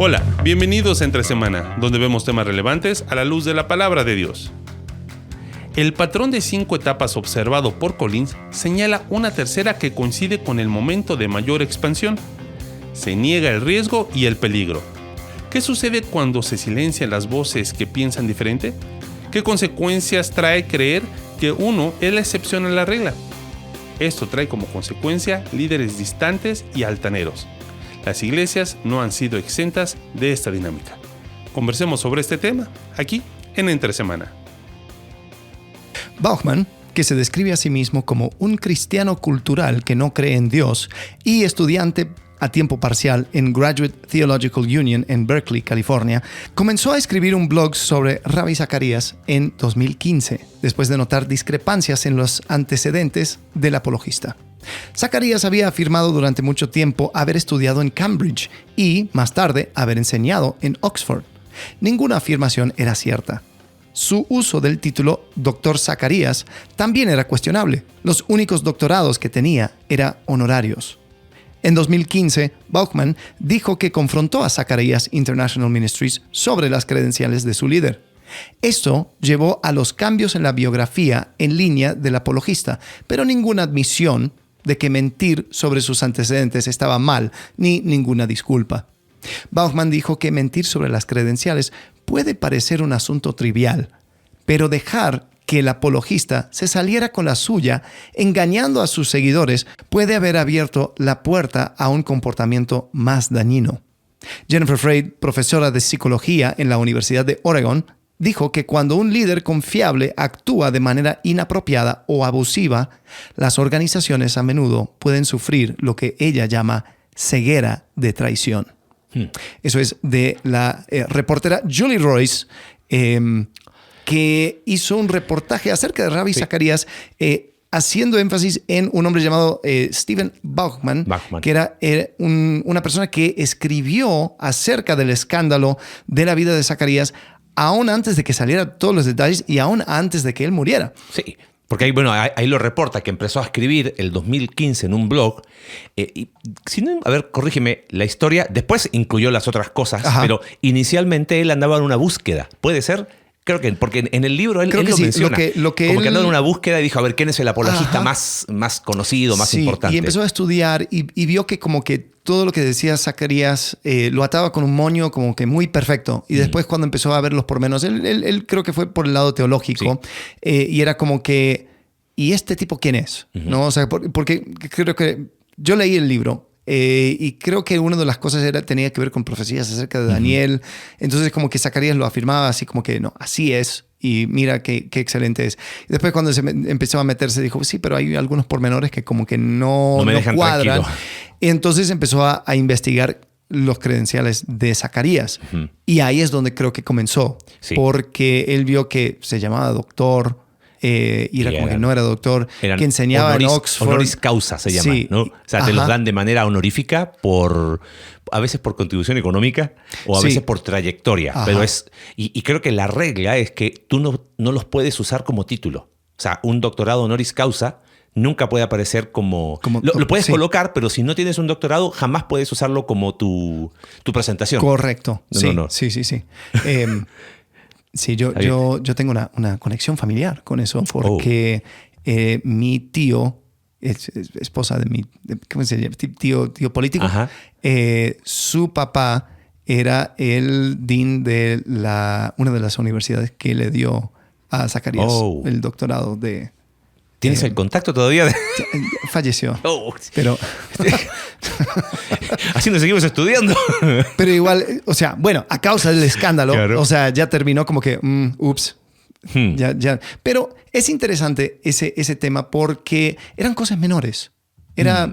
Hola, bienvenidos a Entre Semana, donde vemos temas relevantes a la luz de la palabra de Dios. El patrón de 5 etapas observado por Collins señala una tercera que coincide con el momento de mayor expansión. Se niega el riesgo y el peligro. ¿Qué sucede cuando se silencian las voces que piensan diferente? ¿Qué consecuencias trae creer que uno es la excepción a la regla? Esto trae como consecuencia líderes distantes y altaneros. Las iglesias no han sido exentas de esta dinámica. Conversemos sobre este tema aquí en Entre Semana. Bauchman, que se describe a sí mismo como un cristiano cultural que no cree en Dios y estudiante a tiempo parcial en Graduate Theological Union en Berkeley, California, comenzó a escribir un blog sobre Ravi Zacharias en 2015, después de notar discrepancias en los antecedentes del apologista. Zacharias había afirmado durante mucho tiempo haber estudiado en Cambridge y, más tarde, haber enseñado en Oxford. Ninguna afirmación era cierta. Su uso del título Dr. Zacharias también era cuestionable. Los únicos doctorados que tenía eran honorarios. En 2015, Bauchman dijo que confrontó a Zacharias International Ministries sobre las credenciales de su líder. Esto llevó a los cambios en la biografía en línea del apologista, pero ninguna admisión de que mentir sobre sus antecedentes estaba mal, ni ninguna disculpa. Bauchman dijo que mentir sobre las credenciales puede parecer un asunto trivial, pero dejar que el apologista se saliera con la suya, engañando a sus seguidores, puede haber abierto la puerta a un comportamiento más dañino. Jennifer Freyd, profesora de psicología en la Universidad de Oregon, dijo que cuando un líder confiable actúa de manera inapropiada o abusiva, las organizaciones a menudo pueden sufrir lo que ella llama ceguera de traición. Eso es de la reportera Julie Royce, que hizo un reportaje acerca de Ravi Zacharias, haciendo énfasis en un hombre llamado Stephen Bauchman, que era una persona que escribió acerca del escándalo de la vida de Zacharias aún antes de que salieran todos los detalles y aún antes de que él muriera. Sí, porque ahí lo reporta que empezó a escribir el 2015 en un blog. Corrígeme, la historia después incluyó las otras cosas, pero inicialmente él andaba en una búsqueda. ¿Puede ser? Creo que, porque en el libro él lo menciona. Como que andaba en una búsqueda y dijo, a ver, ¿quién es el apologista más conocido, más importante? Y empezó a estudiar y vio que como que todo lo que decía Zacharias lo ataba con un moño como que muy perfecto. Y después cuando empezó a ver los pormenores, él creo que fue por el lado teológico, y era como que, ¿y este tipo quién es? ¿No? O sea, porque creo que yo leí el libro, y creo que una de las cosas tenía que ver con profecías acerca de Daniel. Entonces como que Zacharias lo afirmaba así como que no, así es. Y mira qué excelente es. Y después cuando empezó a meterse dijo, sí, pero hay algunos pormenores que como que no me dejan cuadran. Tranquilo. Y entonces empezó a investigar los credenciales de Zacharias. Y ahí es donde creo que comenzó. Sí. Porque él vio que se llamaba doctor, y era como que no era doctor, que enseñaba en Oxford. Honoris causa se llama, ¿no? O sea, te los dan de manera honorífica a veces por contribución económica o a veces por trayectoria. Pero y creo que la regla es que tú no los puedes usar como título. O sea, un doctorado honoris causa nunca puede aparecer como lo puedes colocar, pero si no tienes un doctorado, jamás puedes usarlo como tu presentación. Correcto. No. Sí. Sí, yo tengo una conexión familiar con eso porque mi tío, es esposa de mi ¿cómo se llama? Tío político, su papá era el dean de una de las universidades que le dio a Zacharias el doctorado de... ¿Tienes el contacto todavía? Falleció. Pero... Así nos seguimos estudiando. Pero igual, o sea, bueno, a causa del escándalo, claro. O sea, ya terminó como que, ups. Ya. Pero es interesante ese tema porque eran cosas menores. Era...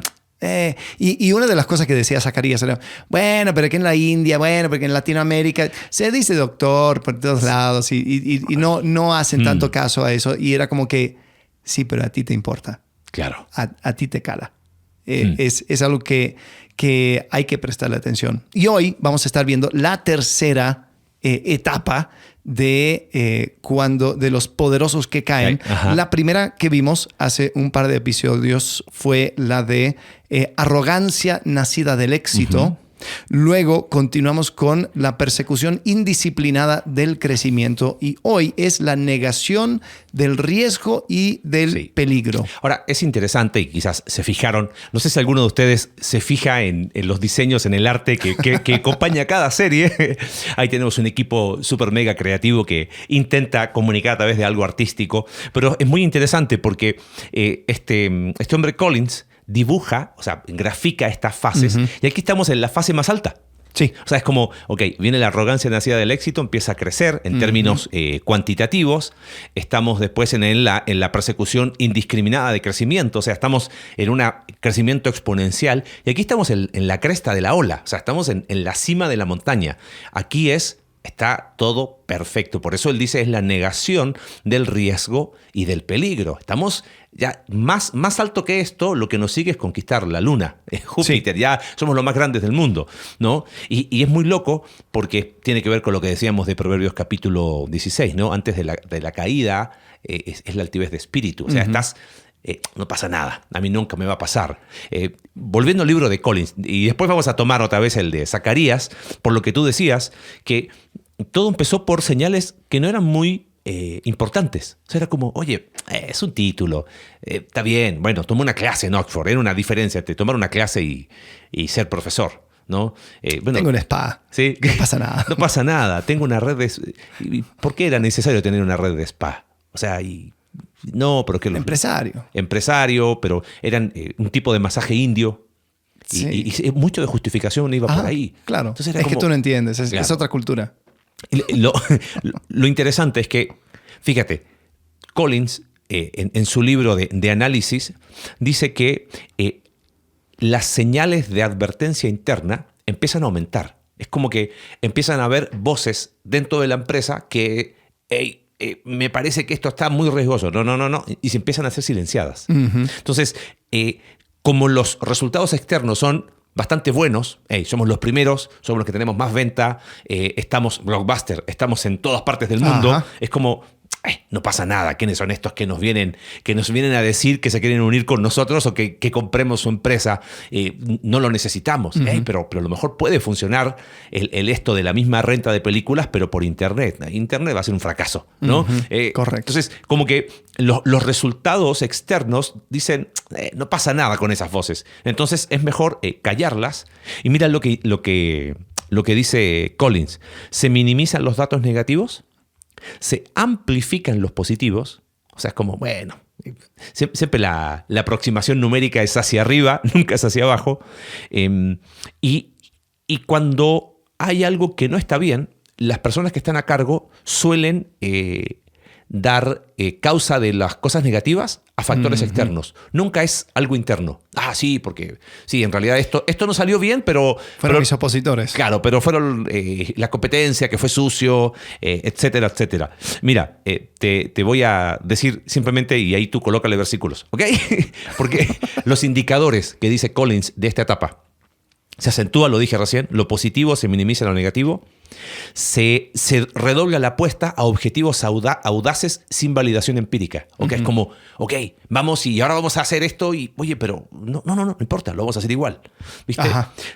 Y una de las cosas que decía Zacharias era, bueno, pero que en la India, bueno, porque en Latinoamérica se dice doctor por todos lados y no hacen tanto caso a eso. Y era como que, sí, pero a ti te importa. Claro. A ti te cala. Es algo que hay que prestarle atención. Y hoy vamos a estar viendo la tercera etapa de los poderosos que caen. La primera que vimos hace un par de episodios fue la de arrogancia nacida del éxito. Luego continuamos con la persecución indisciplinada del crecimiento y hoy es la negación del riesgo y del peligro. Ahora, es interesante y quizás se fijaron, no sé si alguno de ustedes se fija en los diseños, en el arte que acompaña cada serie. Ahí tenemos un equipo súper mega creativo que intenta comunicar a través de algo artístico, pero es muy interesante porque este hombre Collins dibuja, o sea, grafica estas fases, y aquí estamos en la fase más alta. Sí. O sea, es como, viene la arrogancia nacida del éxito, empieza a crecer en términos cuantitativos. Estamos después en la persecución indiscriminada de crecimiento. O sea, estamos en un crecimiento exponencial. Y aquí estamos en la cresta de la ola. O sea, estamos en la cima de la montaña. Aquí está todo perfecto. Por eso él dice es la negación del riesgo y del peligro. Estamos ya más alto que esto, lo que nos sigue es conquistar la luna, Júpiter. Sí. Ya somos los más grandes del mundo, ¿no? Y es muy loco porque tiene que ver con lo que decíamos de Proverbios capítulo 16, ¿no? Antes de la caída es la altivez de espíritu. O sea, no pasa nada, a mí nunca me va a pasar. Volviendo al libro de Collins, y después vamos a tomar otra vez el de Zacarías, por lo que tú decías, que todo empezó por señales que no eran muy importantes. O sea, era como, oye, es un título, está bien, bueno, tomé una clase en Oxford, era una diferencia entre tomar una clase y ser profesor, ¿no? Tengo una spa, ¿sí? No pasa nada. No pasa nada, tengo una red de... ¿Por qué era necesario tener una red de spa? O sea, no, pero que... Empresario, pero eran un tipo de masaje indio. Sí. Y mucho de justificación iba por ahí. Claro, entonces era que tú no entiendes, es otra cultura. Lo interesante es que, fíjate, Collins, en su libro de análisis, dice que las señales de advertencia interna empiezan a aumentar. Es como que empiezan a haber voces dentro de la empresa que, me parece que esto está muy riesgoso. No. Y se empiezan a ser silenciadas. Entonces, como los resultados externos son bastante buenos, somos los primeros, somos los que tenemos más venta, estamos blockbuster, estamos en todas partes del mundo, es como, no pasa nada, ¿quiénes son estos que nos vienen a decir que se quieren unir con nosotros o que compremos su empresa? No lo necesitamos, pero a lo mejor puede funcionar el esto de la misma renta de películas, pero por Internet. Internet va a ser un fracaso, ¿no? Correcto. Entonces, como que los resultados externos dicen, no pasa nada con esas voces. Entonces, es mejor callarlas. Y mira lo que dice Collins. Se minimizan los datos negativos, se amplifican los positivos, o sea, es como, bueno, siempre la aproximación numérica es hacia arriba, nunca es hacia abajo, y cuando hay algo que no está bien, las personas que están a cargo suelen dar causa de las cosas negativas a factores externos. Nunca es algo interno. Sí, porque sí, en realidad esto no salió bien, pero... Fueron mis opositores. Claro, pero fueron la competencia, que fue sucio, etcétera, etcétera. Mira, te voy a decir simplemente, y ahí tú colócale versículos, ¿ok? Porque los indicadores que dice Collins de esta etapa se acentúa, lo dije recién, lo positivo se minimiza lo negativo, se redobla la apuesta a objetivos audaces sin validación empírica. Es como, vamos y ahora vamos a hacer esto y, oye, pero no importa, lo vamos a hacer igual. ¿Viste?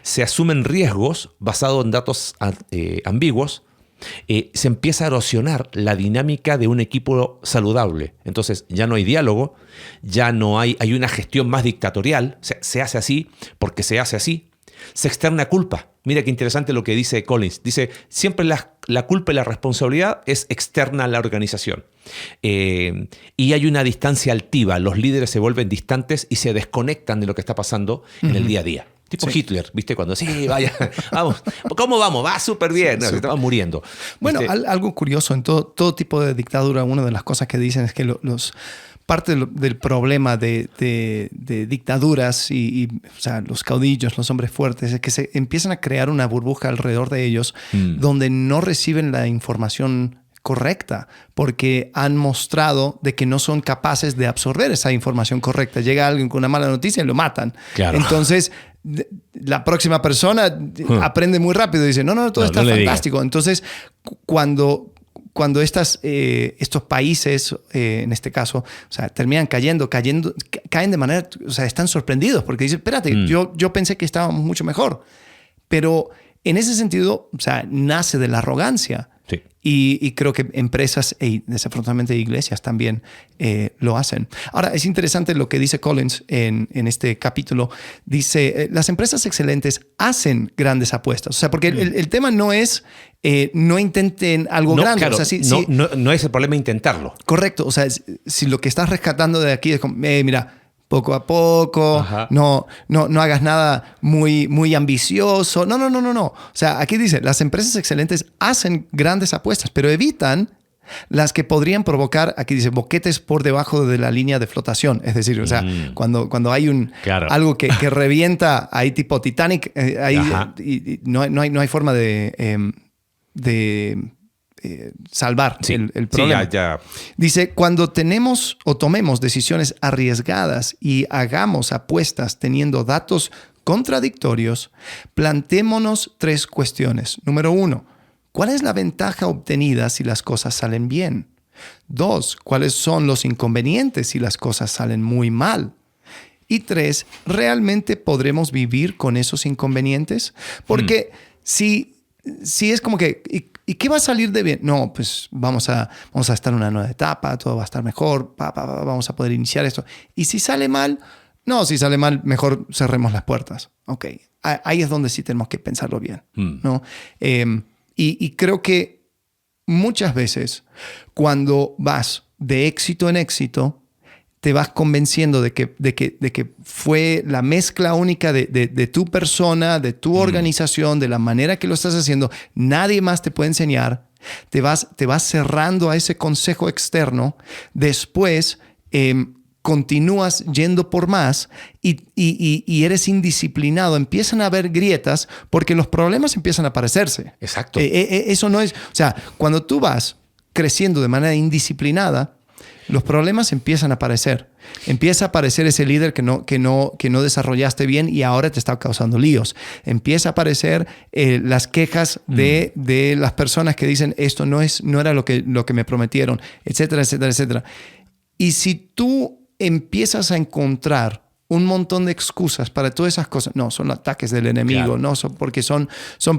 Se asumen riesgos basados en datos ambiguos. Se empieza a erosionar la dinámica de un equipo saludable. Entonces ya no hay diálogo, ya no hay una gestión más dictatorial. O sea, se hace así porque se hace así. Se externa culpa. Mira qué interesante lo que dice Collins. Dice, siempre la culpa y la responsabilidad es externa a la organización. Y hay una distancia altiva. Los líderes se vuelven distantes y se desconectan de lo que está pasando en el día a día. Tipo Hitler, ¿viste? Cuando vaya, vamos. ¿Cómo vamos? Va súper bien. Se estaban muriendo. Bueno, algo curioso en todo tipo de dictadura, una de las cosas que dicen es que parte del problema de dictaduras y o sea, los caudillos, los hombres fuertes, es que se empiezan a crear una burbuja alrededor de ellos donde no reciben la información correcta porque han mostrado de que no son capaces de absorber esa información correcta. Llega alguien con una mala noticia y lo matan. Claro. Entonces, la próxima persona aprende muy rápido y dice, no, todo está fantástico. Entonces, cuando estos países, en este caso, o sea, terminan caen de manera, o sea, están sorprendidos porque dicen, espérate, yo pensé que estábamos mucho mejor. Pero en ese sentido, o sea, nace de la arrogancia. Sí. Y creo que empresas y desafortunadamente iglesias también lo hacen. Ahora, es interesante lo que dice Collins en este capítulo. Dice, las empresas excelentes hacen grandes apuestas. O sea, porque el tema no es no intenten algo grande. Claro, o sea, no es el problema intentarlo. Correcto. O sea, si lo que estás rescatando de aquí es como, mira, poco a poco, no hagas nada muy ambicioso. No. O sea, aquí dice, las empresas excelentes hacen grandes apuestas, pero evitan las que podrían provocar, aquí dice, boquetes por debajo de la línea de flotación. Es decir, o sea, cuando hay algo que revienta ahí tipo Titanic, y no hay forma de salvar el problema. Sí, ya. Dice, cuando tenemos o tomemos decisiones arriesgadas y hagamos apuestas teniendo datos contradictorios, plantémonos 3 cuestiones. Número 1, ¿cuál es la ventaja obtenida si las cosas salen bien? 2, ¿cuáles son los inconvenientes si las cosas salen muy mal? Y 3, ¿realmente podremos vivir con esos inconvenientes? Porque si es como que... ¿Y qué va a salir de bien? No, pues vamos a estar en una nueva etapa, todo va a estar mejor, vamos a poder iniciar esto. ¿Y si sale mal? No, si sale mal, mejor cerremos las puertas. Ok, ahí es donde sí tenemos que pensarlo bien, ¿no? Y creo que muchas veces cuando vas de éxito en éxito, te vas convenciendo de que fue la mezcla única de tu persona, de tu organización, de la manera que lo estás haciendo. Nadie más te puede enseñar. Te vas cerrando a ese consejo externo. Después continúas yendo por más y eres indisciplinado. Empiezan a haber grietas porque los problemas empiezan a aparecerse. Exacto. Eso no es... O sea, cuando tú vas creciendo de manera indisciplinada, los problemas empiezan a aparecer. Empieza a aparecer ese líder que no desarrollaste bien y ahora te está causando líos. Empieza a aparecer las quejas de las personas que dicen esto no era lo que me prometieron, etcétera, etcétera, etcétera. Y si tú empiezas a encontrar un montón de excusas para todas esas cosas. No, son ataques del enemigo, no, porque son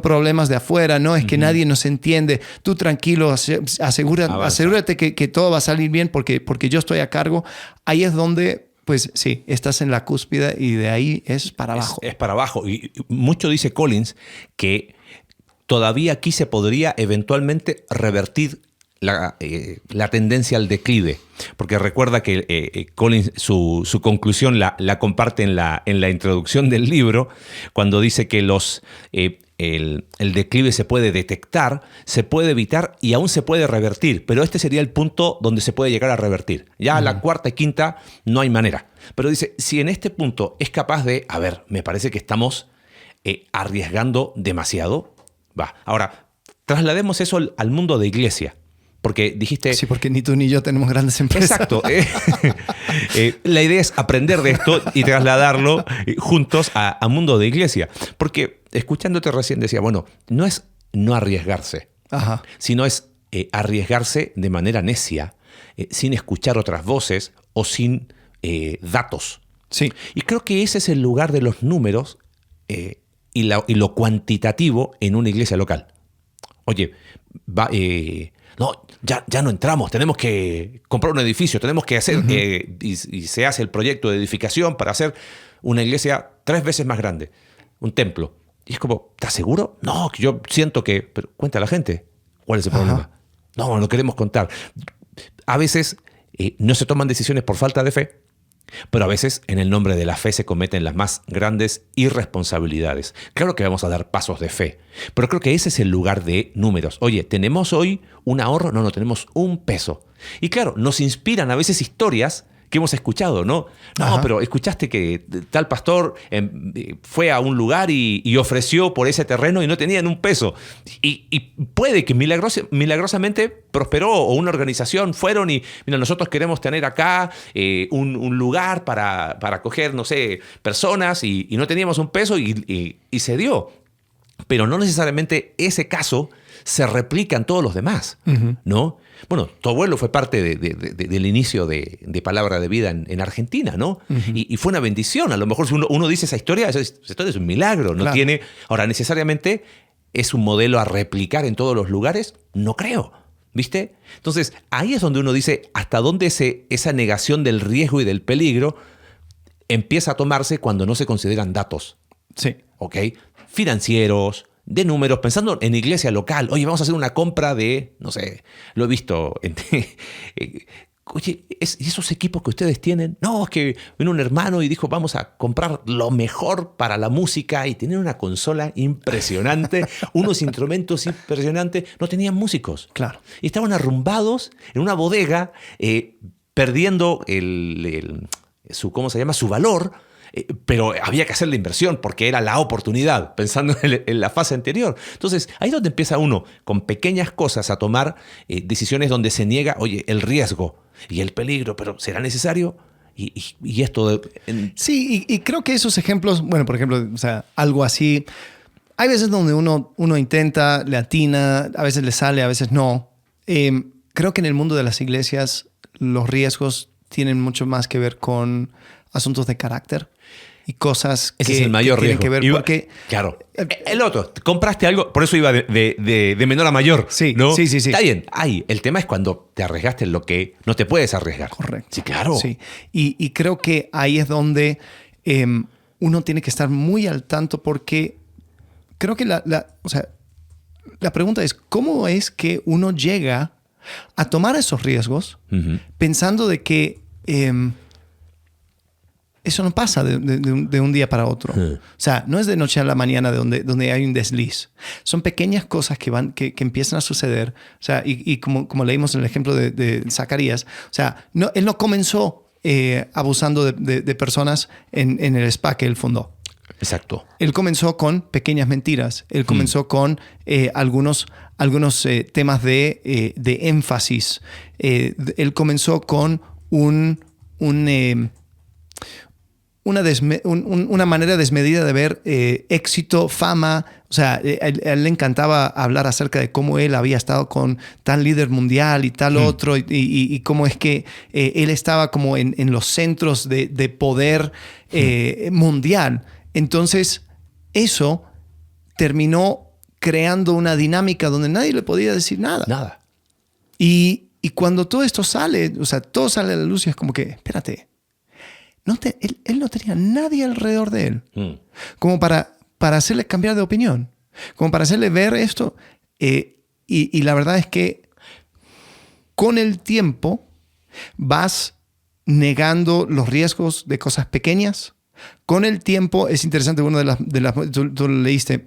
problemas de afuera, no es que nadie nos entiende. Tú tranquilo, asegúrate que todo va a salir bien porque yo estoy a cargo. Ahí es donde, pues sí, estás en la cúspide y de ahí es para abajo. Es para abajo. Y mucho dice Collins que todavía aquí se podría eventualmente revertir la tendencia al declive, porque recuerda que Collins su conclusión la comparte en la introducción del libro, cuando dice que el declive se puede detectar, se puede evitar y aún se puede revertir, pero este sería el punto donde se puede llegar a revertir. Ya a la cuarta y quinta no hay manera. Pero dice, si en este punto es capaz de, me parece que estamos arriesgando demasiado, va. Ahora, traslademos eso al mundo de iglesia. Porque dijiste... Sí, porque ni tú ni yo tenemos grandes empresas. Exacto. La idea es aprender de esto y trasladarlo juntos a mundo de iglesia. Porque escuchándote recién decía, bueno, no es no arriesgarse, sino es arriesgarse de manera necia, sin escuchar otras voces o sin datos. Sí. Y creo que ese es el lugar de los números y lo cuantitativo en una iglesia local. Oye, no, ya no entramos, tenemos que comprar un edificio, tenemos que hacer, y se hace el proyecto de edificación para hacer una iglesia 3 veces más grande, un templo. Y es como, ¿estás seguro? No, que yo siento que... Pero cuenta a la gente, ¿cuál es el problema? No, no queremos contar. A veces no se toman decisiones por falta de fe, pero a veces en el nombre de la fe se cometen las más grandes irresponsabilidades. Claro que vamos a dar pasos de fe, pero creo que ese es el lugar de números. Oye, ¿tenemos hoy un ahorro? No tenemos un peso. Y claro, nos inspiran a veces historias que hemos escuchado, ¿no? No, pero escuchaste que tal pastor fue a un lugar y ofreció por ese terreno y no tenían un peso. Y puede que milagrosamente prosperó o una organización fueron y, mira, nosotros queremos tener acá un lugar para acoger, no sé, personas y no teníamos un peso y se dio. Pero no necesariamente ese caso se replican todos los demás, ¿no? Bueno, tu abuelo fue parte del inicio de Palabra de Vida en Argentina, ¿no? Y fue una bendición. A lo mejor si uno dice esa historia es un milagro. No tiene... Ahora, necesariamente es un modelo a replicar en todos los lugares. No creo, ¿viste? Entonces, ahí es donde uno dice hasta dónde esa negación del riesgo y del peligro empieza a tomarse cuando no se consideran datos. Sí. ¿Ok? Financieros, de números, pensando en iglesia local. Oye, vamos a hacer una compra de, no sé, lo he visto. Oye, ¿y esos equipos que ustedes tienen? No, es que vino un hermano y dijo, vamos a comprar lo mejor para la música, y tenían una consola impresionante, unos instrumentos impresionantes. No tenían músicos. Claro. Y estaban arrumbados en una bodega, perdiendo ¿cómo se llama? Su valor. Pero había que hacer la inversión porque era la oportunidad, pensando en la fase anterior. Entonces, ahí es donde empieza uno, con pequeñas cosas, a tomar decisiones donde se niega, oye, el riesgo y el peligro, pero ¿será necesario? Y esto... Sí, y creo que esos ejemplos, bueno, por ejemplo, o sea, algo así, hay veces donde uno intenta, le atina, a veces le sale, a veces no. Creo que en el mundo de las iglesias los riesgos tienen mucho más que ver con asuntos de carácter y cosas ese es el mayor que tienen riesgo. que ver porque... Claro. El otro, compraste algo, por eso iba de menor a mayor. Sí, ¿no? sí. Está bien. El tema es cuando te arriesgaste en lo que no te puedes arriesgar. Correcto. Sí, claro. Sí. Y creo que ahí es donde uno tiene que estar muy al tanto, porque creo que la pregunta es, ¿cómo es que uno llega a tomar esos riesgos pensando de que eso no pasa de un día para otro? O sea, no es de noche a la mañana donde hay un desliz. Son pequeñas cosas que empiezan a suceder. O sea, y como leímos en el ejemplo de Zacarías, o sea, él no comenzó abusando de personas en el spa que él fundó. Exacto. Él comenzó con pequeñas mentiras. Él comenzó con algunos temas de énfasis. Él comenzó con una manera desmedida de ver éxito, fama. O sea, a él le encantaba hablar acerca de cómo él había estado con tal líder mundial y tal otro, y cómo es que él estaba como en los centros de poder mundial. Entonces, eso terminó creando una dinámica donde nadie le podía decir nada. Nada. Y cuando todo esto sale, o sea, todo sale a la luz y es como que, espérate, él no tenía nadie alrededor de él como para hacerle cambiar de opinión, como para hacerle ver esto. Y la verdad es que con el tiempo vas negando los riesgos de cosas pequeñas. Con el tiempo, es interesante, uno de las tú leíste,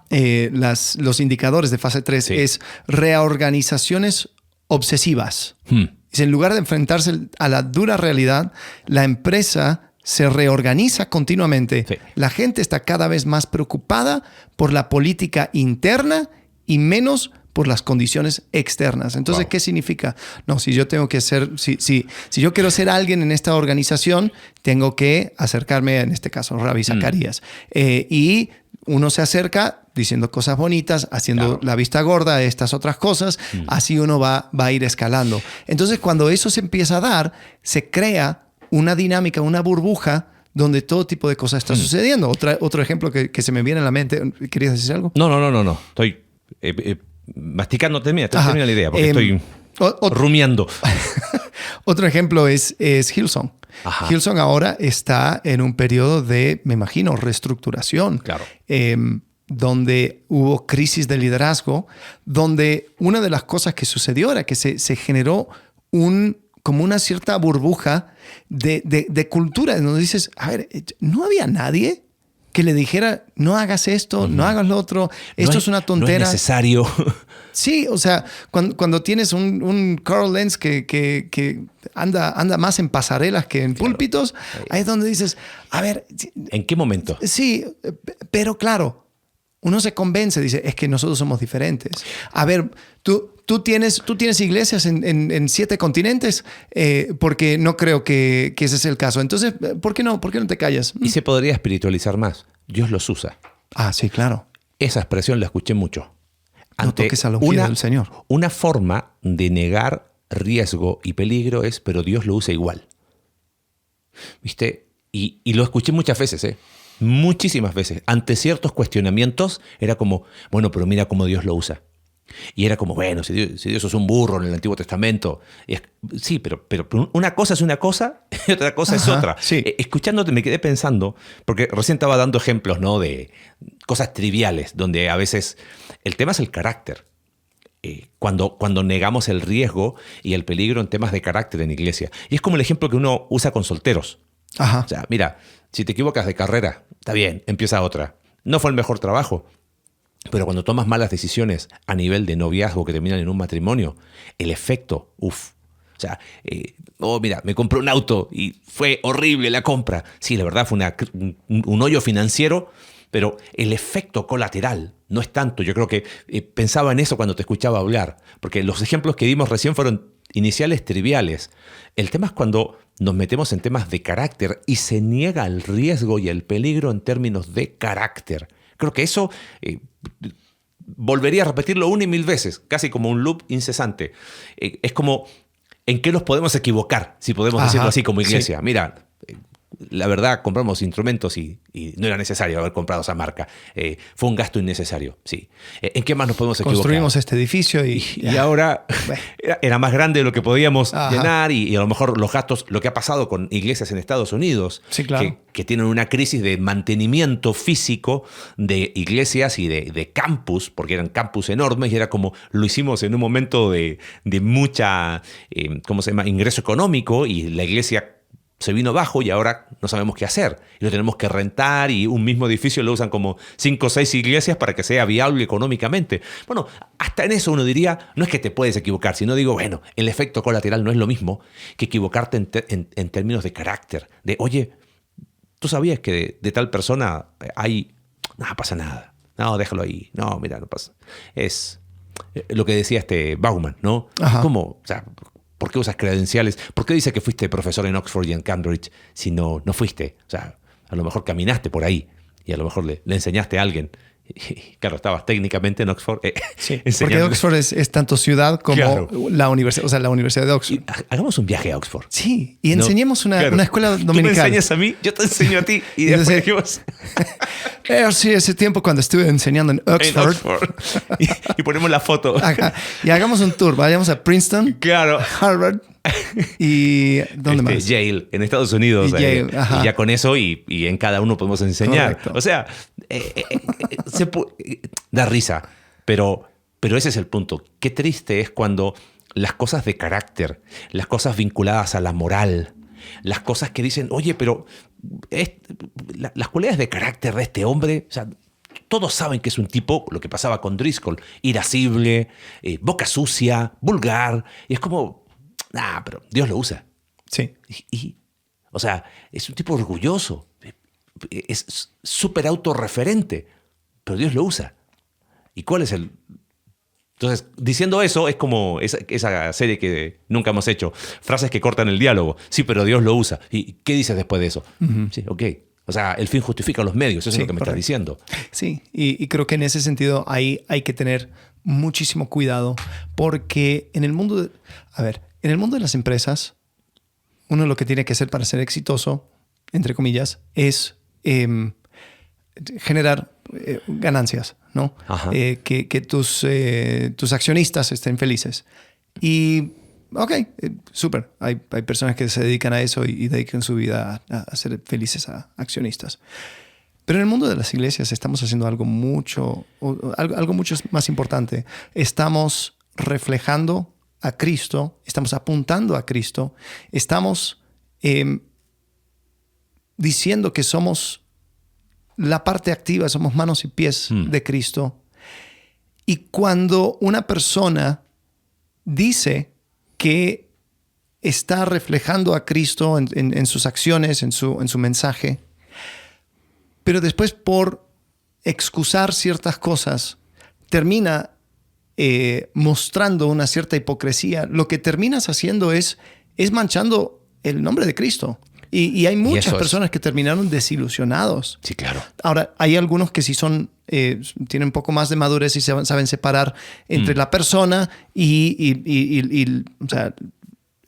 los indicadores de fase 3 es reorganizaciones obsesivas. En lugar de enfrentarse a la dura realidad, la empresa se reorganiza continuamente. Sí. La gente está cada vez más preocupada por la política interna y menos por las condiciones externas. Entonces, ¿qué significa? No, si yo tengo que ser, si yo quiero ser alguien en esta organización, tengo que acercarme, en este caso, Rabbi Zacarías. Y uno se acerca diciendo cosas bonitas, haciendo la vista gorda a estas otras cosas, así uno va a ir escalando. Entonces, cuando eso se empieza a dar, se crea una dinámica, una burbuja donde todo tipo de cosas está sucediendo. Otro ejemplo que se me viene a la mente. ¿Querías decir algo? No. Estoy masticando, termina la idea, porque estoy rumiando. Otro ejemplo es Hillsong. Hillsong ahora está en un periodo de, me imagino, reestructuración. Claro. Donde hubo crisis de liderazgo, donde una de las cosas que sucedió era que se generó como una cierta burbuja de cultura, donde dices, a ver, no había nadie que le dijera, no hagas esto, no hagas lo otro, esto es una tontera. No es necesario. Sí, o sea, cuando tienes un Carl Lenz que anda más en pasarelas que en púlpitos, ahí es donde dices, a ver... ¿En qué momento? Sí, pero claro, uno se convence, dice, es que nosotros somos diferentes. A ver, tú tienes iglesias en 7 continentes, porque no creo que ese es el caso. Entonces, ¿por qué no te callas? Y se podría espiritualizar más. Dios los usa. Ah, sí, claro. Esa expresión la escuché mucho. No toques a la ungido del Señor. Una forma de negar riesgo y peligro es, pero Dios lo usa igual. ¿Viste? Y lo escuché muchas veces, muchísimas veces. Ante ciertos cuestionamientos era como, bueno, pero mira cómo Dios lo usa. Y era como, bueno, si Dios es un burro en el Antiguo Testamento. Sí, pero una cosa es una cosa y otra cosa es otra. Sí. Escuchándote me quedé pensando, porque recién estaba dando ejemplos, ¿no?, de cosas triviales, donde a veces el tema es el carácter. Cuando negamos el riesgo y el peligro en temas de carácter en iglesia. Y es como el ejemplo que uno usa con solteros. Ajá. O sea, mira, si te equivocas de carrera, está bien, empieza otra. No fue el mejor trabajo. Pero cuando tomas malas decisiones a nivel de noviazgo que terminan en un matrimonio, el efecto, O sea, mira, me compré un auto y fue horrible la compra. Sí, la verdad fue un hoyo financiero, pero el efecto colateral no es tanto. Yo creo que pensaba en eso cuando te escuchaba hablar, porque los ejemplos que dimos recién fueron iniciales triviales. El tema es cuando nos metemos en temas de carácter y se niega el riesgo y el peligro en términos de carácter. Creo que eso volvería a repetirlo 1 y 1000 veces, casi como un loop incesante. Es como, ¿en qué nos podemos equivocar? Si podemos decirlo así como iglesia. Sí. Mira, la verdad, compramos instrumentos y no era necesario haber comprado esa marca. Fue un gasto innecesario, sí. ¿En qué más nos podemos equivocar? Construimos este edificio y ahora era más grande de lo que podíamos llenar y a lo mejor los gastos, lo que ha pasado con iglesias en Estados Unidos, sí, claro, que tienen una crisis de mantenimiento físico de iglesias y de campus, porque eran campus enormes y era como lo hicimos en un momento de mucha, ¿cómo se llama?, ingreso económico, y la iglesia se vino abajo y ahora no sabemos qué hacer. Y lo tenemos que rentar, y un mismo edificio lo usan como 5 o 6 iglesias para que sea viable económicamente. Bueno, hasta en eso uno diría, no es que te puedes equivocar, sino digo, bueno, el efecto colateral no es lo mismo que equivocarte en términos de carácter. De, oye, ¿tú sabías que de tal persona hay... No pasa nada. No, déjalo ahí. No, mira, no pasa. Es lo que decía Bauman, ¿no? ¿Cómo? O sea, ¿por qué usas credenciales? ¿Por qué dice que fuiste profesor en Oxford y en Cambridge si no fuiste? O sea, a lo mejor caminaste por ahí y a lo mejor le enseñaste a alguien. Y, claro, estabas técnicamente en Oxford. Sí, porque Oxford es tanto ciudad como claro, la universidad, o sea, la Universidad de Oxford. Hagamos un viaje a Oxford. Sí, y enseñemos una escuela dominical. Tú me enseñas a mí, yo te enseño a ti. Y después dijimos... sí, ese tiempo cuando estuve enseñando en Oxford. Y ponemos la foto. Ajá. Y hagamos un tour. Vayamos a Princeton, claro, Harvard y ¿dónde más? Yale, en Estados Unidos. Y ya con eso y en cada uno podemos enseñar. Correcto. O sea, da risa, pero ese es el punto. Qué triste es cuando las cosas de carácter, las cosas vinculadas a la moral, las cosas que dicen, oye, pero las cualidades de carácter de este hombre, o sea, todos saben que es un tipo, lo que pasaba con Driscoll, irascible, boca sucia, vulgar, y es como, pero Dios lo usa. Sí. O sea, es un tipo orgulloso, es súper autorreferente, pero Dios lo usa. ¿Y cuál es el...? Entonces, diciendo eso, es como esa serie que nunca hemos hecho. Frases que cortan el diálogo. Sí, pero Dios lo usa. ¿Y qué dices después de eso? Uh-huh. Sí, ok. O sea, el fin justifica los medios. Eso es lo que me estás diciendo. Sí, y creo que en ese sentido hay que tener muchísimo cuidado, porque en el mundo en el mundo de las empresas, uno lo que tiene que hacer para ser exitoso, entre comillas, es generar ganancias, ¿no? Que tus accionistas estén felices. Y, súper. Hay personas que se dedican a eso y dedican su vida a ser felices a accionistas. Pero en el mundo de las iglesias estamos haciendo algo mucho más importante. Estamos reflejando a Cristo, estamos apuntando a Cristo, estamos diciendo que somos la parte activa, somos manos y pies de Cristo. Y cuando una persona dice que está reflejando a Cristo en sus acciones, en su mensaje, pero después por excusar ciertas cosas termina mostrando una cierta hipocresía, lo que terminas haciendo es manchando el nombre de Cristo. Y hay muchas personas que terminaron desilusionados. Sí, claro. Ahora, hay algunos que sí tienen un poco más de madurez y saben separar entre la persona y o sea,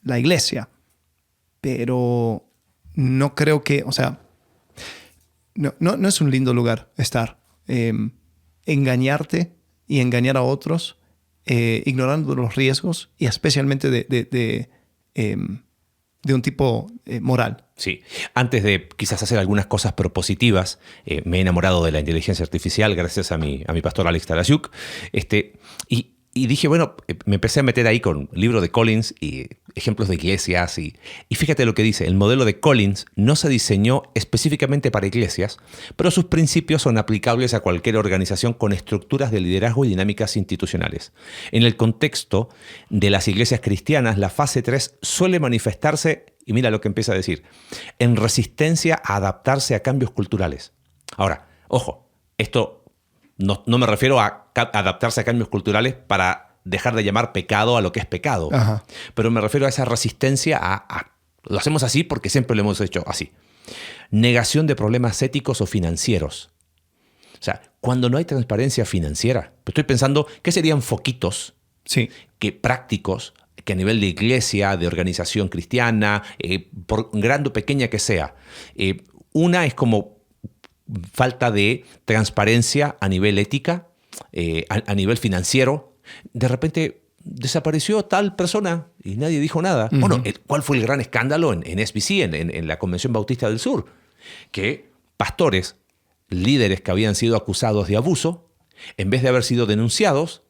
la iglesia. Pero no creo que, o sea, no es un lindo lugar estar. Engañarte y engañar a otros, ignorando los riesgos y especialmente de un tipo moral. Sí. Antes de quizás hacer algunas cosas propositivas, me he enamorado de la inteligencia artificial gracias a mi pastor Alex Tarasiuk. Y dije, bueno, me empecé a meter ahí con el libro de Collins y ejemplos de iglesias. Y fíjate lo que dice, el modelo de Collins no se diseñó específicamente para iglesias, pero sus principios son aplicables a cualquier organización con estructuras de liderazgo y dinámicas institucionales. En el contexto de las iglesias cristianas, la fase 3 suele manifestarse, y mira lo que empieza a decir, en resistencia a adaptarse a cambios culturales. Ahora, ojo, esto no me refiero a adaptarse a cambios culturales para dejar de llamar pecado a lo que es pecado. Ajá. Pero me refiero a esa resistencia lo hacemos así porque siempre lo hemos hecho así. Negación de problemas éticos o financieros. O sea, cuando no hay transparencia financiera, estoy pensando, ¿qué serían foquitos prácticos que a nivel de iglesia, de organización cristiana, por grande o pequeña que sea? Una es como falta de transparencia a nivel ética, a nivel financiero. De repente desapareció tal persona y nadie dijo nada. Uh-huh. Bueno, ¿cuál fue el gran escándalo en SBC, en la Convención Bautista del Sur? Que pastores, líderes que habían sido acusados de abuso, en vez de haber sido denunciados,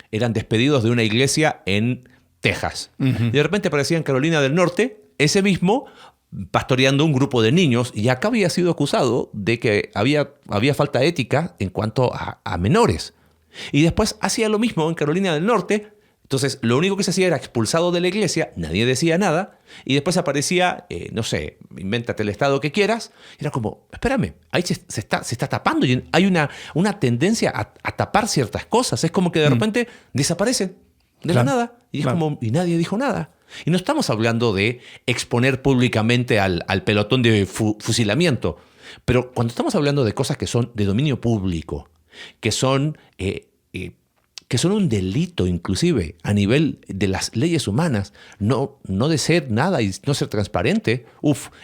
eran despedidos de una iglesia en Texas. Uh-huh. Y de repente aparecía en Carolina del Norte, ese mismo, pastoreando un grupo de niños, y acá había sido acusado de que había falta ética en cuanto a menores. Y después hacía lo mismo en Carolina del Norte. Entonces, lo único que se hacía era expulsado de la iglesia, nadie decía nada, y después aparecía, no sé, invéntate el estado que quieras. Era como, espérame, ahí se está tapando. Y hay una tendencia a tapar ciertas cosas. Es como que de repente desaparecen de la nada. Y es como, y nadie dijo nada. Y no estamos hablando de exponer públicamente al pelotón de fusilamiento, pero cuando estamos hablando de cosas que son de dominio público, que son un delito inclusive a nivel de las leyes humanas, no de ser nada y no ser transparente,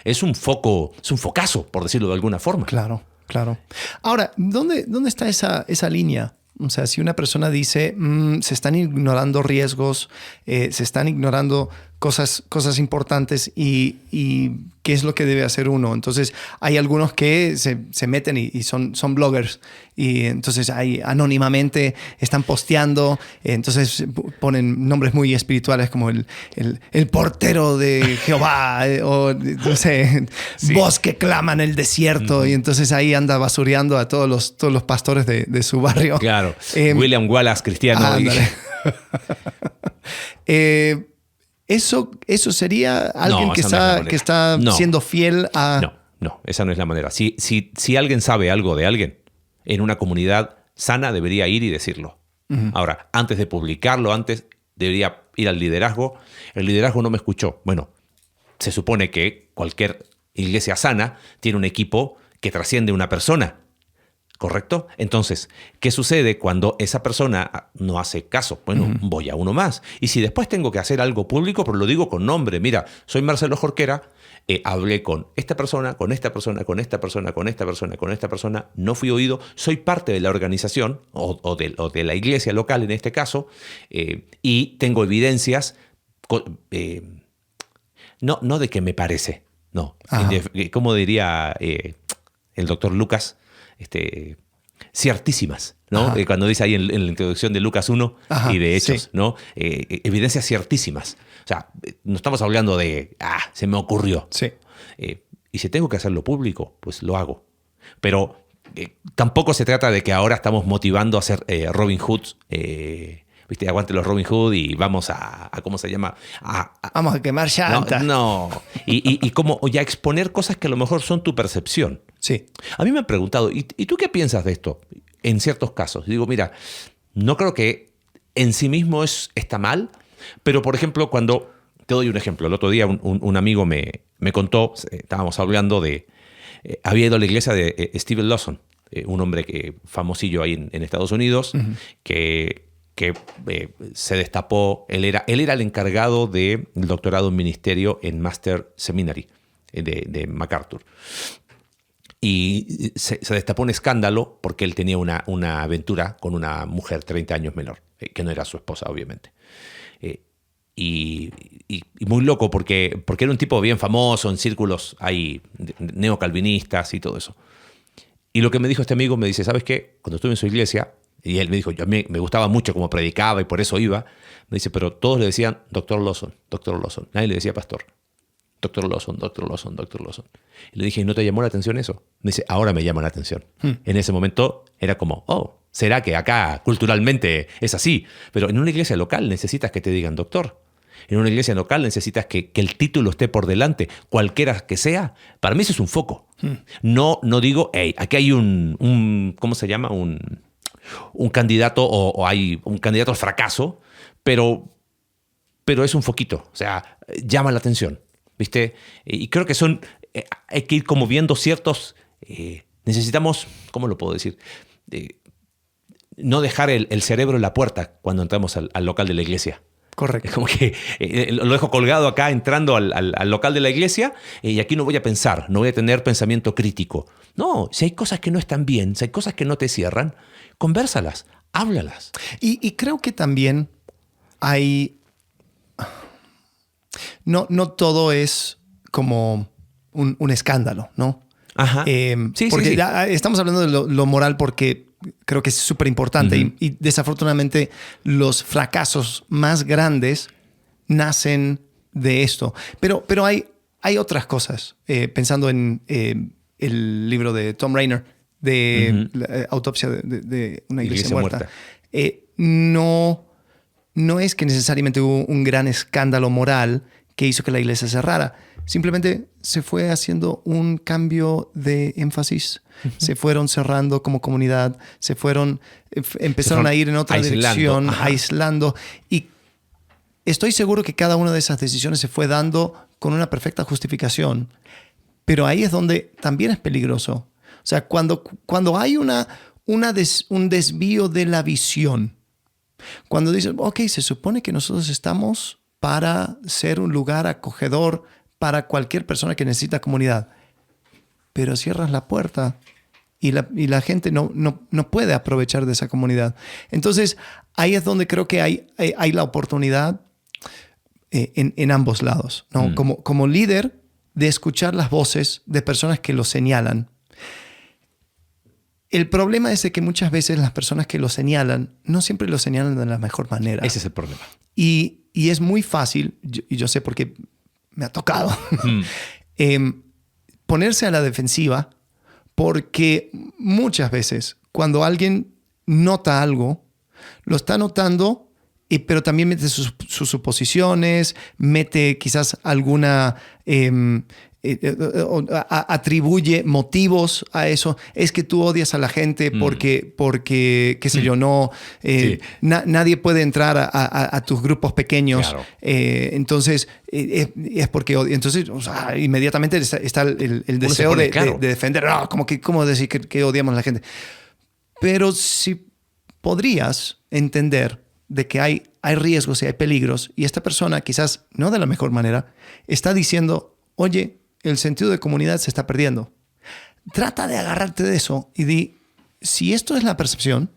es un focazo, por decirlo de alguna forma. Claro. Ahora, ¿dónde está esa línea? O sea, si una persona dice, se están ignorando riesgos, se están ignorando cosas importantes y qué es lo que debe hacer uno. Entonces, hay algunos que se meten y son bloggers y entonces ahí anónimamente están posteando, entonces ponen nombres muy espirituales como el portero de Jehová o, no sé, voz que clama en el desierto. Y entonces ahí anda basureando a todos los pastores de su barrio. Claro, William Wallace cristiano. ¿Eso sería alguien que está siendo fiel a...? No, esa no es la manera. Si alguien sabe algo de alguien en una comunidad sana, debería ir y decirlo. Uh-huh. Ahora, antes de publicarlo, debería ir al liderazgo. El liderazgo no me escuchó. Bueno, se supone que cualquier iglesia sana tiene un equipo que trasciende una persona. ¿Correcto? Entonces, ¿qué sucede cuando esa persona no hace caso? Bueno, voy a uno más. Y si después tengo que hacer algo público, pero lo digo con nombre. Mira, soy Marcelo Jorquera, hablé con esta persona, con esta persona, con esta persona, con esta persona, con esta persona, no fui oído, soy parte de la organización o de la iglesia local en este caso, y tengo evidencias, no de que me parece, no. Como diría el doctor Lucas, ciertísimas, ¿no? Cuando dice ahí en la introducción de Lucas 1 y de Hechos, ¿no? Evidencias ciertísimas. O sea, no estamos hablando de, se me ocurrió. Sí. Y si tengo que hacerlo público, pues lo hago. Pero tampoco se trata de que ahora estamos motivando a hacer Robin Hoods, ¿viste? Aguante los Robin Hood y vamos a ¿cómo se llama? Vamos a quemar llantas. No. Y como ya exponer cosas que a lo mejor son tu percepción. Sí. A mí me han preguntado, ¿y tú qué piensas de esto? En ciertos casos. Digo, mira, no creo que en sí mismo está mal, pero por ejemplo, cuando Te doy un ejemplo. El otro día un amigo me contó, estábamos hablando de... había ido a la iglesia de Steven Lawson, un hombre famosillo ahí en Estados Unidos, que se destapó. Él era el encargado del doctorado en ministerio en Master Seminary de MacArthur. Y se destapó un escándalo porque él tenía una aventura con una mujer 30 años menor, que no era su esposa, obviamente. Y muy loco porque era un tipo bien famoso en círculos ahí neocalvinistas y todo eso. Y lo que me dijo este amigo, me dice, ¿sabes qué? Cuando estuve en su iglesia, y él me dijo, a mí me gustaba mucho cómo predicaba y por eso iba, me dice, pero todos le decían Dr. Lawson, Dr. Lawson. Nadie le decía pastor. Dr. Lawson, Dr. Lawson, Dr. Lawson. Y le dije, ¿no te llamó la atención eso? Me dice, ahora me llama la atención. En ese momento era como, ¿será que acá culturalmente es así? Pero en una iglesia local necesitas que te digan doctor. En una iglesia local necesitas que el título esté por delante, cualquiera que sea. Para mí eso es un foco. No digo, hey, aquí hay ¿cómo se llama? Un candidato o hay un candidato al fracaso, pero es un foquito. O sea, llama la atención, ¿viste? Y creo que hay que ir como viendo ciertos... necesitamos, ¿cómo lo puedo decir? No dejar el cerebro en la puerta cuando entramos al local de la iglesia. Correcto. Es como que lo dejo colgado acá entrando al local de la iglesia y aquí no voy a pensar, no voy a tener pensamiento crítico. No, si hay cosas que no están bien, si hay cosas que no te cierran, convérsalas, háblalas. Y creo que también hay... No todo es como un escándalo, ¿no? Ajá. Porque sí. Estamos hablando de lo moral porque creo que es súper importante y desafortunadamente los fracasos más grandes nacen de esto. Pero hay otras cosas. Pensando en el libro de Tom Rainer de la autopsia de una iglesia muerta. No es que necesariamente hubo un gran escándalo moral que hizo que la iglesia cerrara. Simplemente se fue haciendo un cambio de énfasis. Se fueron cerrando como comunidad, empezaron a ir en otra dirección, aislando. Y estoy seguro que cada una de esas decisiones se fue dando con una perfecta justificación. Pero ahí es donde también es peligroso. O sea, cuando hay un desvío de la visión, cuando dicen, ok, se supone que nosotros estamos para ser un lugar acogedor para cualquier persona que necesita comunidad, pero cierras la puerta y la gente no puede aprovechar de esa comunidad. Entonces, ahí es donde creo que hay la oportunidad en ambos lados, ¿no? Como líder, de escuchar las voces de personas que lo señalan. El problema es de que muchas veces las personas que lo señalan no siempre lo señalan de la mejor manera. Ese es el problema. Y es muy fácil, y yo sé porque me ha tocado, ponerse a la defensiva, porque muchas veces cuando alguien nota algo, lo está notando, pero también mete sus suposiciones, mete quizás alguna... atribuye motivos a eso. Es que tú odias a la gente porque qué sé yo, no... nadie puede entrar a tus grupos pequeños. Claro. Entonces, es porque... Entonces, o sea, inmediatamente está el deseo de defender. ¿Cómo decir que odiamos a la gente? Pero si podrías entender de que hay riesgos y hay peligros, y esta persona, quizás no de la mejor manera, está diciendo, oye, el sentido de comunidad se está perdiendo. Trata de agarrarte de eso y di, si esto es la percepción,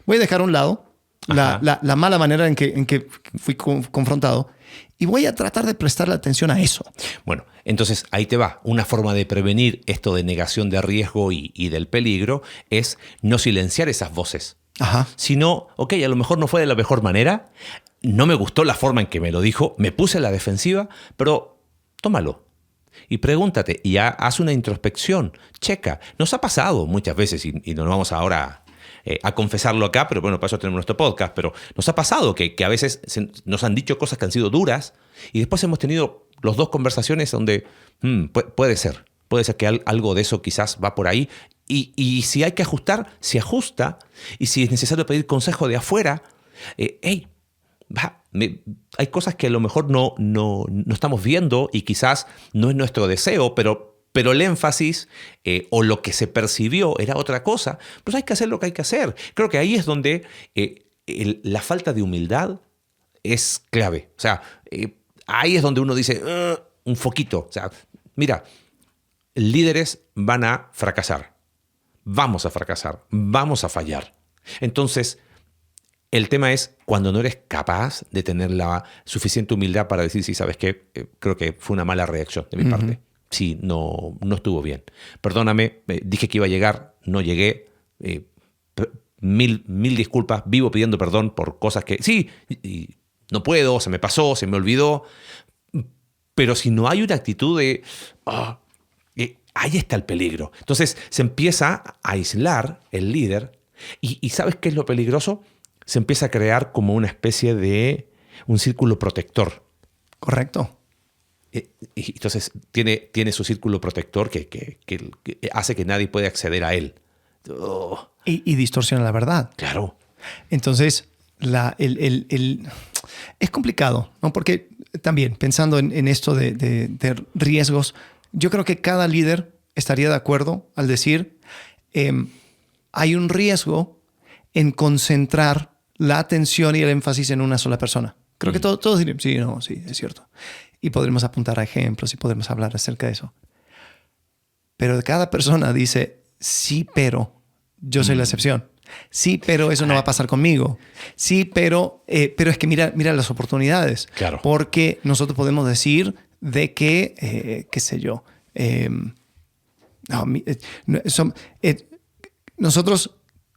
voy a dejar a un lado la mala manera en que fui confrontado y voy a tratar de prestarle atención a eso. Bueno, entonces ahí te va. Una forma de prevenir esto de negación de riesgo y del peligro es no silenciar esas voces. Sino, ok, a lo mejor no fue de la mejor manera, no me gustó la forma en que me lo dijo, me puse a la defensiva, pero tómalo y pregúntate y haz una introspección, checa. Nos ha pasado muchas veces y no vamos ahora a confesarlo acá, pero bueno, para eso tenemos nuestro podcast, pero nos ha pasado que a veces nos han dicho cosas que han sido duras y después hemos tenido los dos conversaciones donde puede ser que algo de eso quizás va por ahí y si hay que ajustar, se ajusta, y si es necesario pedir consejo de afuera, hay cosas que a lo mejor no estamos viendo y quizás no es nuestro deseo, pero el énfasis o lo que se percibió era otra cosa, pues hay que hacer lo que hay que hacer. Creo que ahí es donde la falta de humildad es clave. O sea, ahí es donde uno dice, un foquito. O sea, mira, líderes van a fracasar. Vamos a fracasar. Vamos a fallar. Entonces, el tema es cuando no eres capaz de tener la suficiente humildad para decir, sí, ¿sabes qué? Creo que fue una mala reacción de mi parte. Sí, no estuvo bien. Perdóname, dije que iba a llegar, no llegué. Mil disculpas, vivo pidiendo perdón por cosas que sí, y no puedo, se me pasó, se me olvidó. Pero si no hay una actitud de ahí está el peligro. Entonces se empieza a aislar el líder y ¿sabes qué es lo peligroso? Se empieza a crear como una especie de un círculo protector. Correcto. Y entonces tiene su círculo protector que hace que nadie pueda acceder a él. Oh. Y distorsiona la verdad. Claro. Entonces, es complicado, ¿no? Porque también, pensando en esto de riesgos, yo creo que cada líder estaría de acuerdo al decir hay un riesgo en concentrar la atención y el énfasis en una sola persona. Creo que todos dirían, sí, es cierto. Y podremos apuntar a ejemplos y podremos hablar acerca de eso. Pero cada persona dice, sí, pero yo soy la excepción. Sí, pero eso no va a pasar conmigo. Sí, pero es que mira las oportunidades. Claro. Porque nosotros podemos decir de que, qué sé yo, nosotros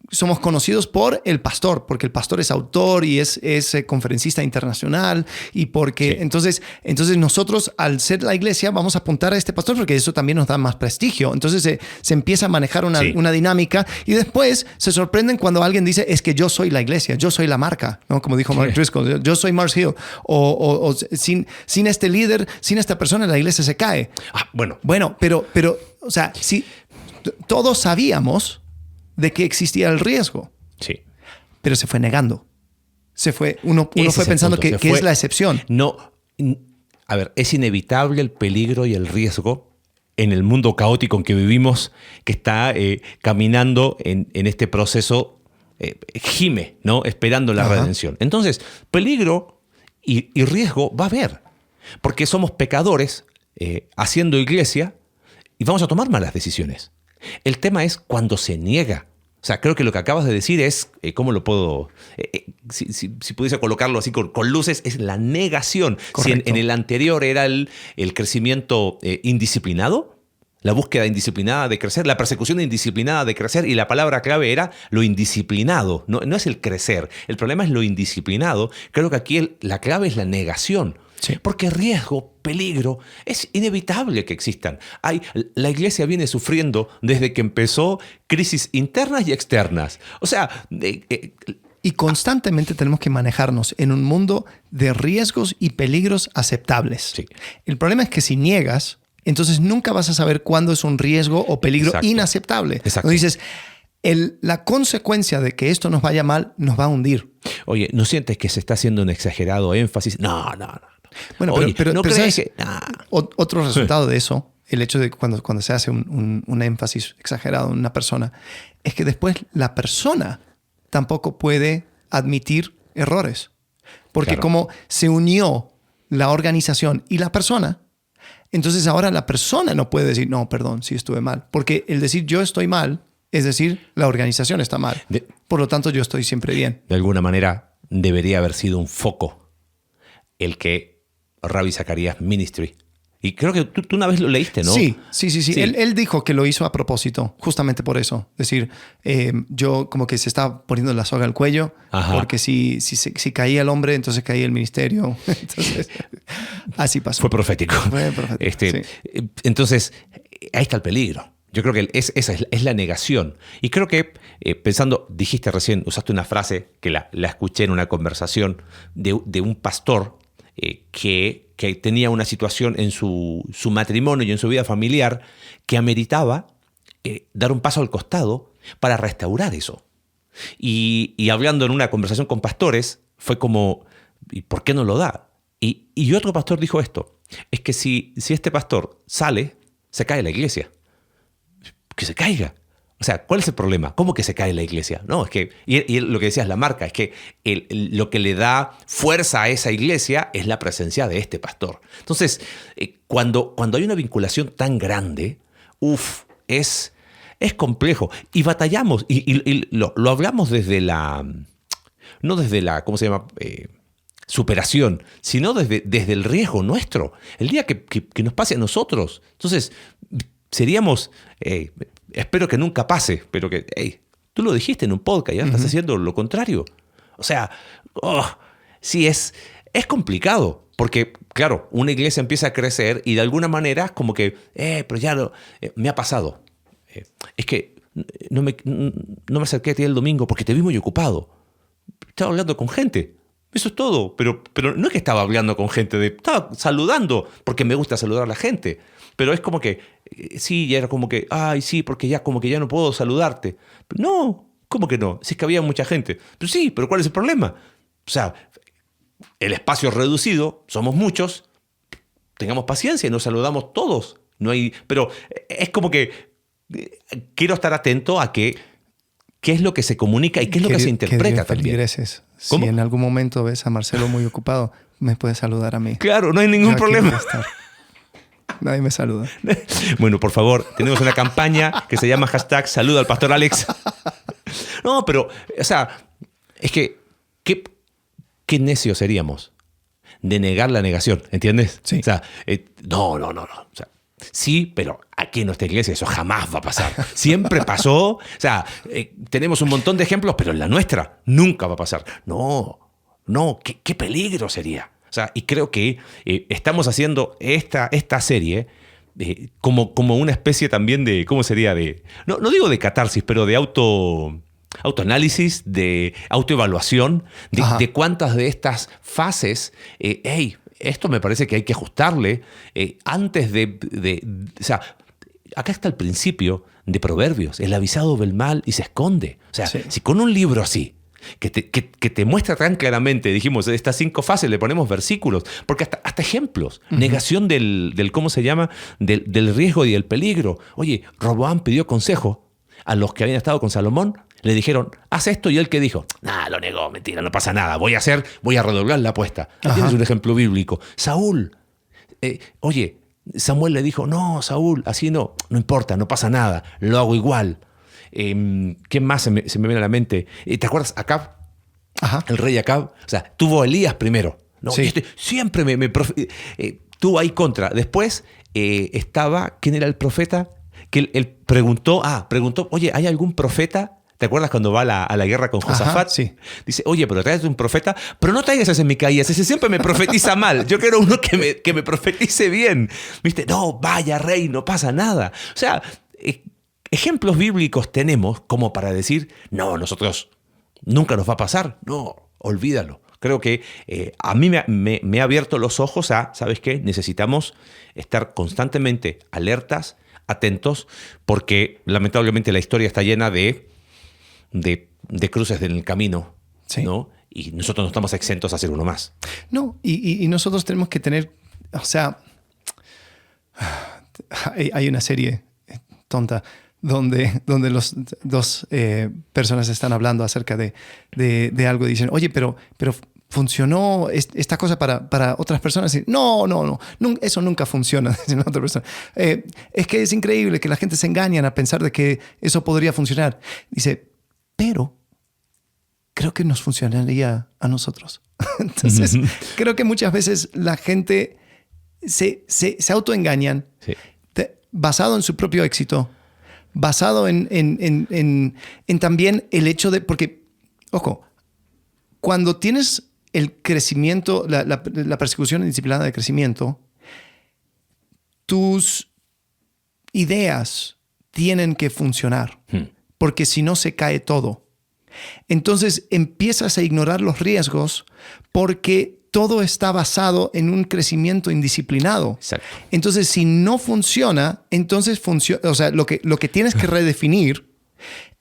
somos conocidos por el pastor, porque el pastor es autor y es conferencista internacional y porque sí. entonces nosotros al ser la iglesia vamos a apuntar a este pastor porque eso también nos da más prestigio. Entonces se empieza a manejar una dinámica y después se sorprenden cuando alguien dice es que yo soy la iglesia, yo soy la marca, ¿no? Como dijo Mark Driscoll, yo soy Mars Hill o sin este líder, sin esta persona la iglesia se cae. Bueno, pero o sea, si todos sabíamos de que existía el riesgo. Sí. Pero se fue negando. Uno fue pensando que es la excepción. No, a ver, es inevitable el peligro y el riesgo en el mundo caótico en que vivimos, que está caminando en este proceso, gime, ¿no? Esperando la redención. Entonces, peligro y riesgo va a haber, porque somos pecadores haciendo iglesia y vamos a tomar malas decisiones. El tema es cuando se niega. O sea, creo que lo que acabas de decir es, ¿cómo lo puedo? Si pudiese colocarlo así con luces, es la negación. Correcto. Si en el anterior era el crecimiento indisciplinado, la búsqueda indisciplinada de crecer, la persecución indisciplinada de crecer, y la palabra clave era lo indisciplinado. No es el crecer, el problema es lo indisciplinado. Creo que aquí la clave es la negación. Sí. Porque riesgo, peligro, es inevitable que existan. La iglesia viene sufriendo desde que empezó crisis internas y externas. O sea... y constantemente tenemos que manejarnos en un mundo de riesgos y peligros aceptables. Sí. El problema es que si niegas, entonces nunca vas a saber cuándo es un riesgo o peligro Exacto. inaceptable. Exacto. Entonces dices, la consecuencia de que esto nos vaya mal nos va a hundir. Oye, ¿no sientes que se está haciendo un exagerado énfasis? No. Bueno, Oye, pero ¿no crees ¿sabes? que...? Otro resultado de eso, el hecho de cuando se hace un énfasis exagerado en una persona, es que después la persona tampoco puede admitir errores. Porque Claro. como se unió la organización y la persona, entonces ahora la persona no puede decir, no, perdón, sí estuve mal. Porque el decir yo estoy mal, es decir, la organización está mal. Por lo tanto, yo estoy siempre bien. De alguna manera debería haber sido un foco el que Ravi Zacharias Ministry. Y creo que tú una vez lo leíste, ¿no? Sí. Él dijo que lo hizo a propósito, justamente por eso. Es decir, yo como que se estaba poniendo la soga al cuello, Ajá. porque si caía el hombre, entonces caía el ministerio. Entonces, así pasó. Fue profético. Fue profético, sí. Entonces, ahí está el peligro. Yo creo que esa es la negación. Y creo que, pensando, dijiste recién, usaste una frase que la escuché en una conversación de un pastor que tenía una situación en su matrimonio y en su vida familiar que ameritaba dar un paso al costado para restaurar eso. Y hablando en una conversación con pastores, fue como, ¿Y por qué no lo da? Y otro pastor dijo esto. Es que si este pastor sale, se cae la iglesia. Que se caiga. O sea, ¿cuál es el problema? ¿Cómo que se cae la iglesia? No, es que, y lo que decías, la marca, es que lo que le da fuerza a esa iglesia es la presencia de este pastor. Entonces, cuando hay una vinculación tan grande, es complejo. Y batallamos, y lo hablamos desde no desde la, ¿cómo se llama? Superación, sino desde el riesgo nuestro. El día que nos pase a nosotros. Entonces, seríamos... espero que nunca pase, pero que, tú lo dijiste en un podcast, ya estás haciendo lo contrario. O sea, sí, es complicado, porque, claro, una iglesia empieza a crecer y de alguna manera como que, pero ya me ha pasado. Es que no me acerqué a ti el domingo porque te vi muy ocupado. Estaba hablando con gente. Eso es todo, pero no es que estaba hablando con gente, estaba saludando, porque me gusta saludar a la gente. Pero es como que, sí, ya era como que, ay, sí, porque ya como que ya no puedo saludarte. Pero no, ¿cómo que no? Si es que había mucha gente. Pero sí, pero ¿cuál es el problema? O sea, el espacio es reducido, somos muchos, tengamos paciencia y nos saludamos todos. No hay, pero es como que quiero estar atento a qué es lo que se comunica y qué es lo que se interpreta también. Si en algún momento ves a Marcelo muy ocupado, me puedes saludar a mí. Claro, no hay ningún problema. Nadie me saluda. Bueno, por favor, tenemos una campaña que se llama #Saluda al Pastor Alex. No, pero, o sea, es que, ¿qué necios seríamos de negar la negación? ¿Entiendes? Sí. O sea, no. O sea, sí, pero aquí en nuestra iglesia eso jamás va a pasar. Siempre pasó. O sea, tenemos un montón de ejemplos, pero en la nuestra nunca va a pasar. No, qué peligro sería. O sea, y creo que estamos haciendo esta serie como una especie también de, ¿cómo sería? No digo de catarsis, pero de autoanálisis, de autoevaluación, de cuántas de estas fases, esto me parece que hay que ajustarle antes o sea, acá está el principio de Proverbios. El avisado ve el mal y se esconde. O sea, si con un libro así, que te muestra tan claramente, dijimos, de estas 5 fases le ponemos versículos, porque hasta ejemplos, negación del ¿cómo se llama? Del riesgo y del peligro. Oye, Roboam pidió consejo a los que habían estado con Salomón, le dijeron, haz esto, y él que dijo, lo negó, mentira, no pasa nada, voy a redoblar la apuesta. Tienes un ejemplo bíblico. Saúl, oye, Samuel le dijo, no, Saúl, así no importa, no pasa nada, lo hago igual. ¿Qué más se me viene a la mente? ¿Te acuerdas? Acab, el rey Acab, o sea, tuvo a Elías primero. ¿No? Sí. Siempre tuvo ahí contra. Después estaba, ¿quién era el profeta? Que él preguntó, oye, ¿hay algún profeta? ¿Te acuerdas cuando va a la guerra con Josafat? Sí. Dice, oye, pero traes un profeta, pero no traigas ese Micaías, ese siempre me profetiza mal. Yo quiero uno que me profetice bien. ¿Viste? No, vaya rey, no pasa nada. O sea, ejemplos bíblicos tenemos como para decir, no, nosotros nunca nos va a pasar. No, olvídalo. Creo que a mí me ha abierto los ojos a, ¿sabes qué? Necesitamos estar constantemente alertas, atentos, porque lamentablemente la historia está llena de cruces en el camino, sí, ¿no? Y nosotros no estamos exentos a hacer uno más. No, y nosotros tenemos que tener, o sea, hay una serie tonta donde los dos personas están hablando acerca de algo y dicen, oye, pero ¿funcionó esta cosa para otras personas? Y, no, eso nunca funciona, dice la otra persona. Es que es increíble que la gente se engaña a pensar de que eso podría funcionar. Dice, pero creo que nos funcionaría a nosotros. Entonces, creo que muchas veces la gente se autoengañan, sí, basado en su propio éxito, basado en también el hecho de... Porque, ojo, cuando tienes el crecimiento, la persecución indisciplinada de crecimiento, tus ideas tienen que funcionar, porque si no se cae todo. Entonces empiezas a ignorar los riesgos porque todo está basado en un crecimiento indisciplinado. Exacto. Entonces, si no funciona, entonces funciona. O sea, lo que tienes que redefinir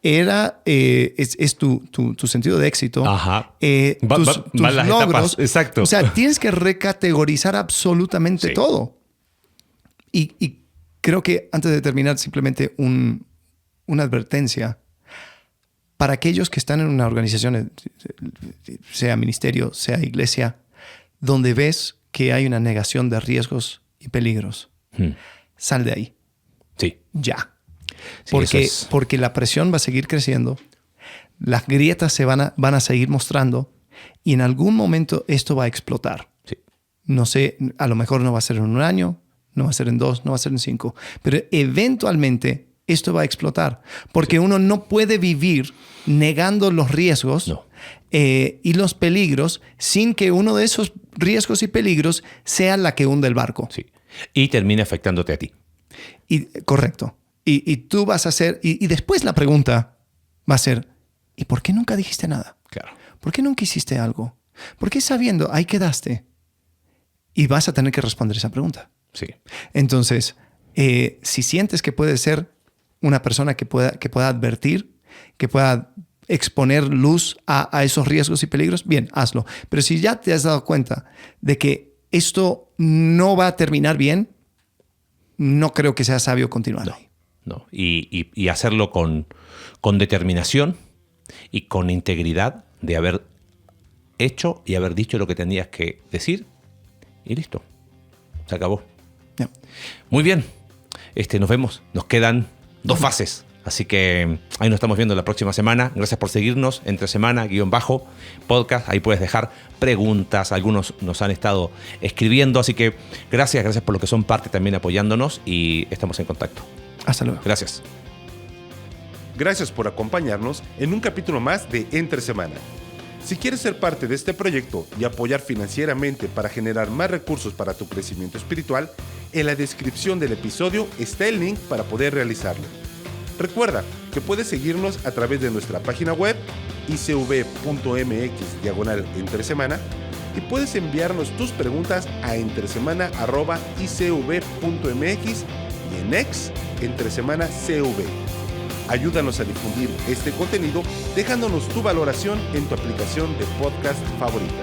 es tu sentido de éxito. Ajá. Tus las logros. etapas. Exacto. O sea, tienes que recategorizar absolutamente todo. Y creo que antes de terminar, simplemente una advertencia. Para aquellos que están en una organización, sea ministerio, sea iglesia, donde ves que hay una negación de riesgos y peligros, sal de ahí. Sí. Ya. Sí, porque la presión va a seguir creciendo, las grietas se van a seguir mostrando y en algún momento esto va a explotar. Sí. No sé, a lo mejor no va a ser en 1 año, no va a ser en 2, no va a ser en 5, pero eventualmente esto va a explotar porque uno no puede vivir negando los riesgos y los peligros sin que uno de esos riesgos y peligros sea la que hunde el barco. Sí. Y termine afectándote a ti. Correcto. Y tú vas a hacer... Y después la pregunta va a ser, ¿y por qué nunca dijiste nada? Claro. ¿Por qué nunca hiciste algo? ¿Por qué sabiendo ahí quedaste? Y vas a tener que responder esa pregunta. Sí. Entonces, si sientes que puedes ser una persona que pueda advertir, que pueda exponer luz a esos riesgos y peligros, bien, hazlo. Pero si ya te has dado cuenta de que esto no va a terminar bien, no creo que sea sabio continuar ahí. No. Y hacerlo con determinación y con integridad de haber hecho y haber dicho lo que tenías que decir y listo. Se acabó. Yeah. Muy bien. Nos vemos. Nos quedan 2 fases. Así que ahí nos estamos viendo la próxima semana. Gracias por seguirnos. Entre semana, _podcast. Ahí puedes dejar preguntas. Algunos nos han estado escribiendo. Así que gracias por lo que son parte también apoyándonos. Y estamos en contacto. Hasta luego. Gracias. Gracias por acompañarnos en un capítulo más de Entre Semana. Si quieres ser parte de este proyecto y apoyar financieramente para generar más recursos para tu crecimiento espiritual, en la descripción del episodio está el link para poder realizarlo. Recuerda que puedes seguirnos a través de nuestra página web icv.mx/entresemana y puedes enviarnos tus preguntas a entresemana@icv.mx y en X @entresemanacv. Ayúdanos a difundir este contenido dejándonos tu valoración en tu aplicación de podcast favorita.